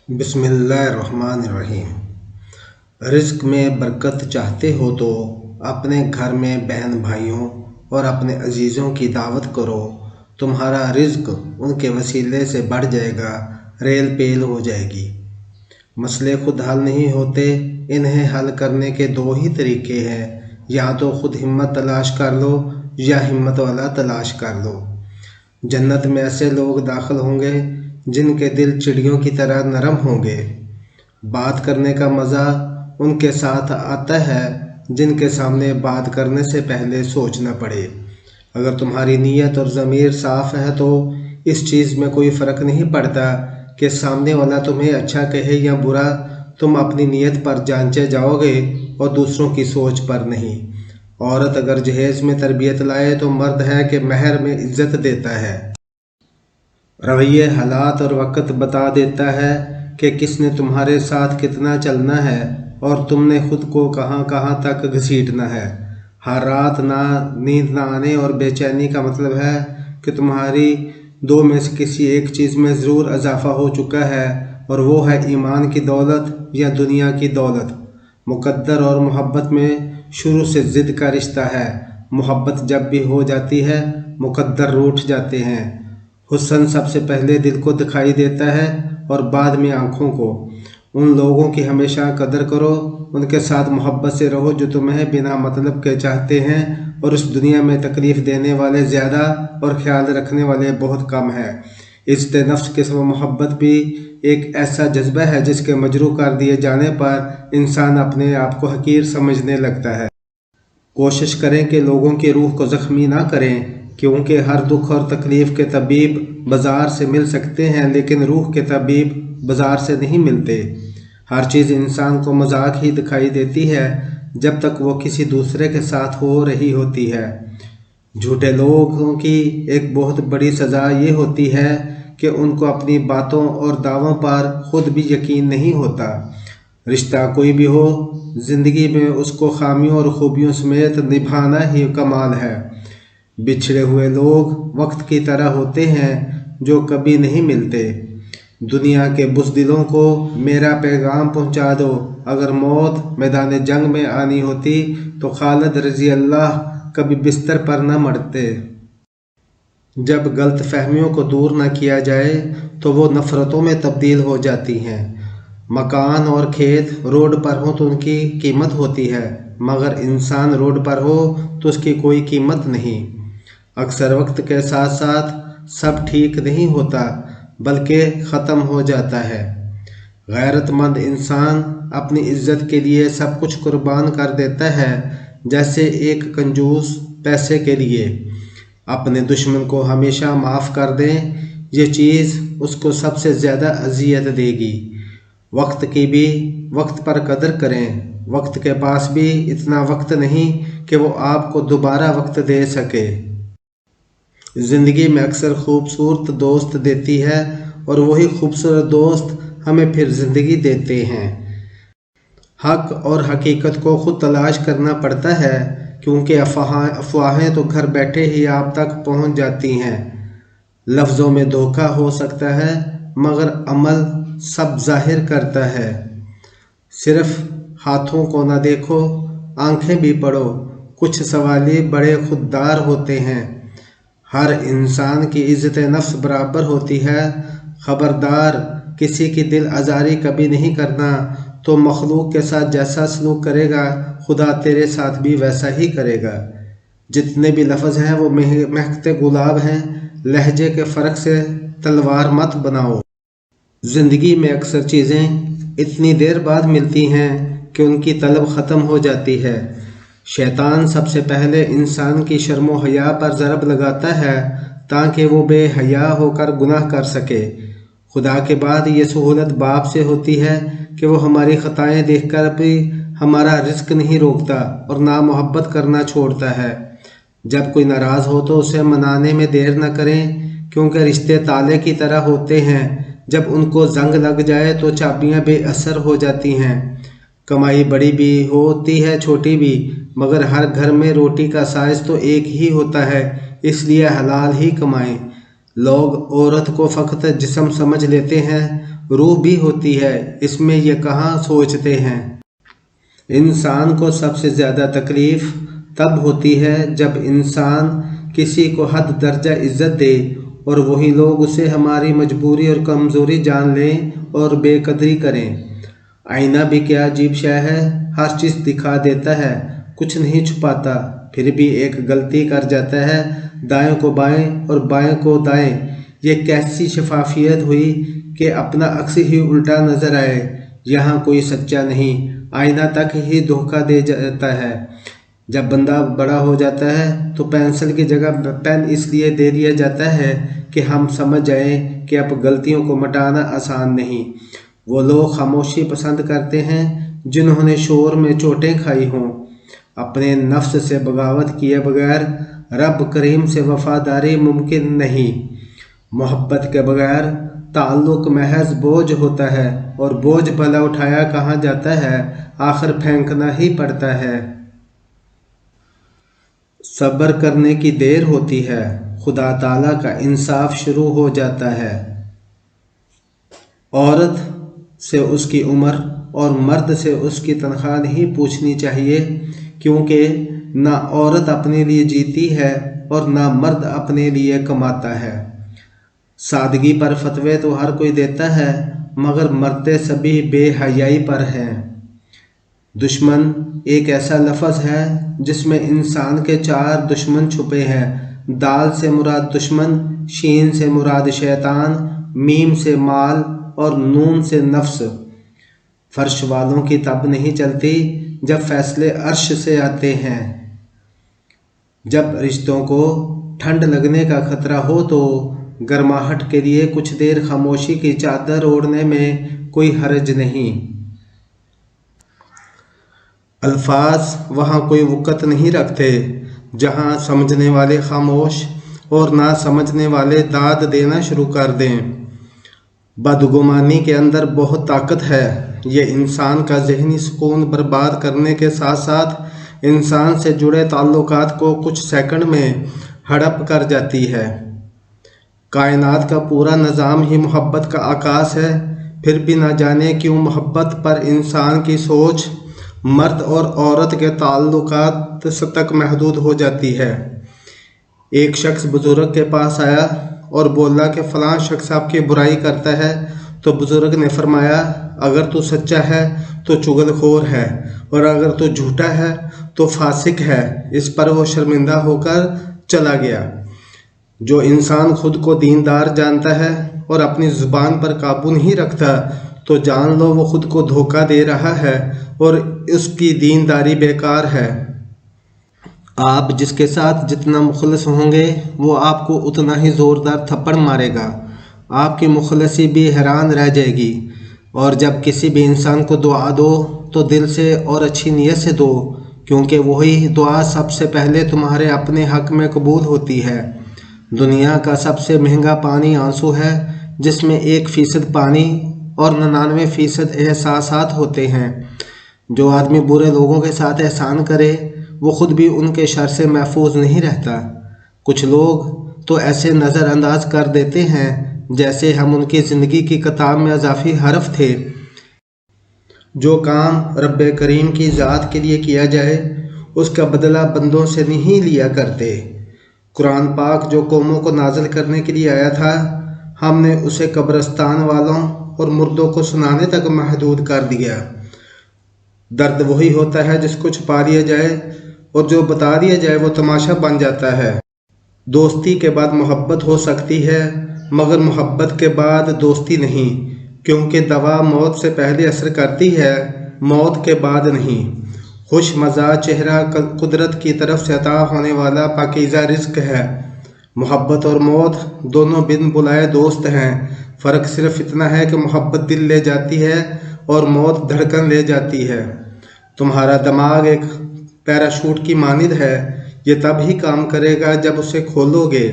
بسم اللہ الرحمن الرحیم۔ رزق میں برکت چاہتے ہو تو اپنے گھر میں بہن بھائیوں اور اپنے عزیزوں کی دعوت کرو، تمہارا رزق ان کے وسیلے سے بڑھ جائے گا، ریل پیل ہو جائے گی۔ مسئلے خود حل نہیں ہوتے، انہیں حل کرنے کے دو ہی طریقے ہیں، یا تو خود ہمت تلاش کر لو یا ہمت والا تلاش کر لو۔ جنت میں ایسے لوگ داخل ہوں گے جن کے دل چڑیوں کی طرح نرم ہوں گے۔ بات کرنے کا مزہ ان کے ساتھ آتا ہے جن کے سامنے بات کرنے سے پہلے سوچنا پڑے۔ اگر تمہاری نیت اور ضمیر صاف ہے تو اس چیز میں کوئی فرق نہیں پڑتا کہ سامنے والا تمہیں اچھا کہے یا برا، تم اپنی نیت پر جانچے جاؤ گے اور دوسروں کی سوچ پر نہیں۔ عورت اگر جہیز میں تربیت لائے تو مرد ہے کہ مہر میں عزت دیتا ہے۔ رویے، حالات اور وقت بتا دیتا ہے کہ کس نے تمہارے ساتھ کتنا چلنا ہے اور تم نے خود کو کہاں کہاں تک گھسیٹنا ہے۔ ہر رات نیند نہ آنے اور بے چینی کا مطلب ہے کہ تمہاری دو میں سے کسی ایک چیز میں ضرور اضافہ ہو چکا ہے، اور وہ ہے ایمان کی دولت یا دنیا کی دولت۔ مقدر اور محبت میں شروع سے ضد کا رشتہ ہے۔ محبت جب بھی ہو جاتی ہے، مقدر روٹھ جاتے ہیں۔ حسن سب سے پہلے دل کو دکھائی دیتا ہے اور بعد میں آنکھوں کو۔ ان لوگوں کی ہمیشہ قدر کرو، ان کے ساتھ محبت سے رہو جو تمہیں بنا مطلب کے چاہتے ہیں، اور اس دنیا میں تکلیف دینے والے زیادہ اور خیال رکھنے والے بہت کم ہیں۔ عزت نفس قسم محبت بھی ایک ایسا جذبہ ہے جس کے مجروح کر دیے جانے پر انسان اپنے آپ کو حقیر سمجھنے لگتا ہے۔ کوشش کریں کہ لوگوں کی روح کو زخمی نہ کریں، کیونکہ ہر دکھ اور تکلیف کے طبیب بازار سے مل سکتے ہیں لیکن روح کے طبیب بازار سے نہیں ملتے۔ ہر چیز انسان کو مذاق ہی دکھائی دیتی ہے جب تک وہ کسی دوسرے کے ساتھ ہو رہی ہوتی ہے۔ جھوٹے لوگوں کی ایک بہت بڑی سزا یہ ہوتی ہے کہ ان کو اپنی باتوں اور دعووں پر خود بھی یقین نہیں ہوتا۔ رشتہ کوئی بھی ہو، زندگی میں اس کو خامیوں اور خوبیوں سمیت نبھانا ہی کمال ہے۔ بچھڑے ہوئے لوگ وقت کی طرح ہوتے ہیں جو کبھی نہیں ملتے۔ دنیا کے بزدلوں کو میرا پیغام پہنچا دو، اگر موت میدان جنگ میں آنی ہوتی تو خالد رضی اللہ کبھی بستر پر نہ مرتے۔ جب غلط فہمیوں کو دور نہ کیا جائے تو وہ نفرتوں میں تبدیل ہو جاتی ہیں۔ مکان اور کھیت روڈ پر ہوں تو ان کی قیمت ہوتی ہے، مگر انسان روڈ پر ہو تو اس کی کوئی قیمت نہیں۔ اکثر وقت کے ساتھ ساتھ سب ٹھیک نہیں ہوتا بلکہ ختم ہو جاتا ہے۔ غیرت مند انسان اپنی عزت کے لیے سب کچھ قربان کر دیتا ہے، جیسے ایک کنجوس پیسے کے لیے۔ اپنے دشمن کو ہمیشہ معاف کر دیں، یہ چیز اس کو سب سے زیادہ اذیت دے گی۔ وقت کی بھی وقت پر قدر کریں، وقت کے پاس بھی اتنا وقت نہیں کہ وہ آپ کو دوبارہ وقت دے سکے۔ زندگی میں اکثر خوبصورت دوست دیتی ہے اور وہی خوبصورت دوست ہمیں پھر زندگی دیتے ہیں۔ حق اور حقیقت کو خود تلاش کرنا پڑتا ہے، کیونکہ افواہیں تو گھر بیٹھے ہی آپ تک پہنچ جاتی ہیں۔ لفظوں میں دھوکہ ہو سکتا ہے مگر عمل سب ظاہر کرتا ہے۔ صرف ہاتھوں کو نہ دیکھو، آنکھیں بھی پڑھو۔ کچھ سوالی بڑے خوددار ہوتے ہیں۔ ہر انسان کی عزت نفس برابر ہوتی ہے۔ خبردار، کسی کی دل آزاری کبھی نہیں کرنا، تو مخلوق کے ساتھ جیسا سلوک کرے گا خدا تیرے ساتھ بھی ویسا ہی کرے گا۔ جتنے بھی لفظ ہیں وہ مہکتے گلاب ہیں، لہجے کے فرق سے تلوار مت بناؤ۔ زندگی میں اکثر چیزیں اتنی دیر بعد ملتی ہیں کہ ان کی طلب ختم ہو جاتی ہے۔ شیطان سب سے پہلے انسان کی شرم و حیا پر ضرب لگاتا ہے تاکہ وہ بے حیا ہو کر گناہ کر سکے۔ خدا کے بعد یہ سہولت باپ سے ہوتی ہے کہ وہ ہماری خطائیں دیکھ کر بھی ہمارا رزق نہیں روکتا اور نہ محبت کرنا چھوڑتا ہے۔ جب کوئی ناراض ہو تو اسے منانے میں دیر نہ کریں، کیونکہ رشتے تالے کی طرح ہوتے ہیں، جب ان کو زنگ لگ جائے تو چابیاں بے اثر ہو جاتی ہیں۔ کمائی بڑی بھی ہوتی ہے چھوٹی بھی، مگر ہر گھر میں روٹی کا سائز تو ایک ہی ہوتا ہے، اس لیے حلال ہی کمائیں۔ لوگ عورت کو فقط جسم سمجھ لیتے ہیں، روح بھی ہوتی ہے، اس میں یہ کہاں سوچتے ہیں۔ انسان کو سب سے زیادہ تکلیف تب ہوتی ہے جب انسان کسی کو حد درجہ عزت دے اور وہی لوگ اسے ہماری مجبوری اور کمزوری جان لیں اور بے قدری کریں۔ آئینہ بھی کیا عجیب شے ہے، ہر چیز دکھا دیتا ہے، کچھ نہیں چھپاتا، پھر بھی ایک غلطی کر جاتا ہے، دائیں کو بائیں اور بائیں کو دائیں۔ یہ کیسی شفافیت ہوئی کہ اپنا عکس ہی الٹا نظر آئے۔ یہاں کوئی سچا نہیں، آئینہ تک ہی دھوکہ دے جاتا ہے۔ جب بندہ بڑا ہو جاتا ہے تو پینسل کی جگہ پین اس لیے دے دیا جاتا ہے کہ ہم سمجھ جائیں کہ اب غلطیوں کو مٹانا آسان نہیں۔ وہ لوگ خاموشی پسند کرتے ہیں جنہوں نے شور میں چوٹیں کھائی ہوں۔ اپنے نفس سے بغاوت کیے بغیر رب کریم سے وفاداری ممکن نہیں۔ محبت کے بغیر تعلق محض بوجھ ہوتا ہے، اور بوجھ بھلا اٹھایا کہاں جاتا ہے، آخر پھینکنا ہی پڑتا ہے۔ صبر کرنے کی دیر ہوتی ہے، خدا تعالیٰ کا انصاف شروع ہو جاتا ہے۔ عورت سے اس کی عمر اور مرد سے اس کی تنخواہ نہیں پوچھنی چاہیے، کیونکہ نہ عورت اپنے لیے جیتی ہے اور نہ مرد اپنے لیے کماتا ہے۔ سادگی پر فتوے تو ہر کوئی دیتا ہے، مگر مرتے سبھی بے حیائی پر ہیں۔ دشمن ایک ایسا لفظ ہے جس میں انسان کے 4 دشمن چھپے ہیں۔ دال سے مراد دشمن، شین سے مراد شیطان، میم سے مال اور نون سے نفس۔ فرش والوں کی تب نہیں چلتی جب فیصلے عرش سے آتے ہیں۔ جب رشتوں کو ٹھنڈ لگنے کا خطرہ ہو تو گرماہٹ کے لیے کچھ دیر خاموشی کی چادر اوڑھنے میں کوئی حرج نہیں۔ الفاظ وہاں کوئی وقت نہیں رکھتے جہاں سمجھنے والے خاموش اور نہ سمجھنے والے داد دینا شروع کر دیں۔ بدگمانی کے اندر بہت طاقت ہے، یہ انسان کا ذہنی سکون برباد کرنے کے ساتھ ساتھ انسان سے جڑے تعلقات کو کچھ سیکنڈ میں ہڑپ کر جاتی ہے۔ کائنات کا پورا نظام ہی محبت کا عکاس ہے، پھر بھی نہ جانے کیوں محبت پر انسان کی سوچ مرد اور عورت کے تعلقات تک محدود ہو جاتی ہے۔ ایک شخص بزرگ کے پاس آیا اور بولا کہ فلاں شخص آپ کی برائی کرتا ہے، تو بزرگ نے فرمایا اگر تو سچا ہے تو چغل خور ہے، اور اگر تو جھوٹا ہے تو فاسق ہے۔ اس پر وہ شرمندہ ہو کر چلا گیا۔ جو انسان خود کو دیندار جانتا ہے اور اپنی زبان پر قابو نہیں رکھتا تو جان لو وہ خود کو دھوکہ دے رہا ہے اور اس کی دینداری بیکار ہے۔ آپ جس کے ساتھ جتنا مخلص ہوں گے وہ آپ کو اتنا ہی زوردار تھپڑ مارے گا، آپ کی مخلصی بھی حیران رہ جائے گی۔ اور جب کسی بھی انسان کو دعا دو تو دل سے اور اچھی نیت سے دو، کیونکہ وہی دعا سب سے پہلے تمہارے اپنے حق میں قبول ہوتی ہے۔ دنیا کا سب سے مہنگا پانی آنسو ہے، جس میں 1% پانی اور 99% احساسات ہوتے ہیں۔ جو آدمی برے لوگوں کے ساتھ احسان کرے وہ خود بھی ان کے شر سے محفوظ نہیں رہتا۔ کچھ لوگ تو ایسے نظر انداز کر دیتے ہیں جیسے ہم ان کی زندگی کی کتاب میں اضافی حرف تھے۔ جو کام رب کریم کی ذات کے لیے کیا جائے اس کا بدلہ بندوں سے نہیں لیا کرتے۔ قرآن پاک جو قوموں کو نازل کرنے کے لیے آیا تھا، ہم نے اسے قبرستان والوں اور مردوں کو سنانے تک محدود کر دیا۔ درد وہی ہوتا ہے جس کو چھپا لیا جائے، اور جو بتا دیا جائے وہ تماشا بن جاتا ہے۔ دوستی کے بعد محبت ہو سکتی ہے، مگر محبت کے بعد دوستی نہیں، کیونکہ دوا موت سے پہلے اثر کرتی ہے، موت کے بعد نہیں۔ خوش مزاج چہرہ قدرت کی طرف سے عطا ہونے والا پاکیزہ رزق ہے۔ محبت اور موت دونوں بن بلائے دوست ہیں، فرق صرف اتنا ہے کہ محبت دل لے جاتی ہے اور موت دھڑکن لے جاتی ہے۔ تمہارا دماغ ایک پیراشوٹ کی مانند ہے، یہ تب ہی کام کرے گا جب اسے کھولو گے۔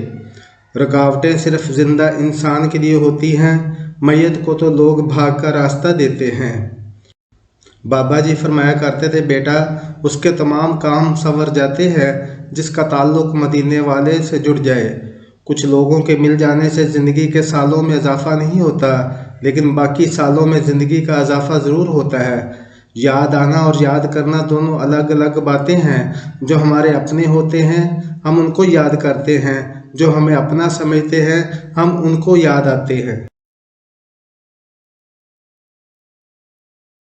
رکاوٹیں صرف زندہ انسان کے لیے ہوتی ہیں، میت کو تو لوگ بھاگ کر راستہ دیتے ہیں۔ بابا جی فرمایا کرتے تھے بیٹا اس کے تمام کام سنور جاتے ہیں جس کا تعلق مدینے والے سے جڑ جائے۔ کچھ لوگوں کے مل جانے سے زندگی کے سالوں میں اضافہ نہیں ہوتا، لیکن باقی سالوں میں زندگی کا اضافہ ضرور ہوتا ہے۔ یاد آنا اور یاد کرنا دونوں الگ الگ باتیں ہیں۔ جو ہمارے اپنے ہوتے ہیں ہم ان کو یاد کرتے ہیں، جو ہمیں اپنا سمجھتے ہیں ہم ان کو یاد آتے ہیں۔